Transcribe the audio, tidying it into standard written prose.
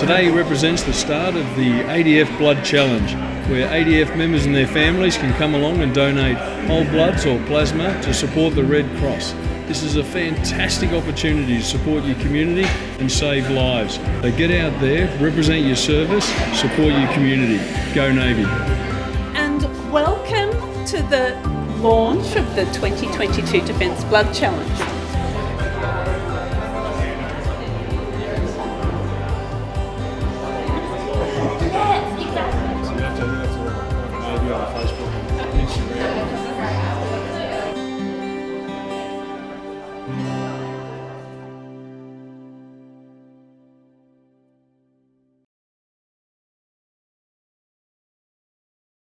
Today represents the start of the ADF Blood Challenge, where ADF members and their families can come along and donate whole bloods or plasma to support the Red Cross. This is a fantastic opportunity to support your community and save lives. So get out there, represent your service, support your community. Go Navy. And welcome to the launch of the 2022 Defence Blood Challenge.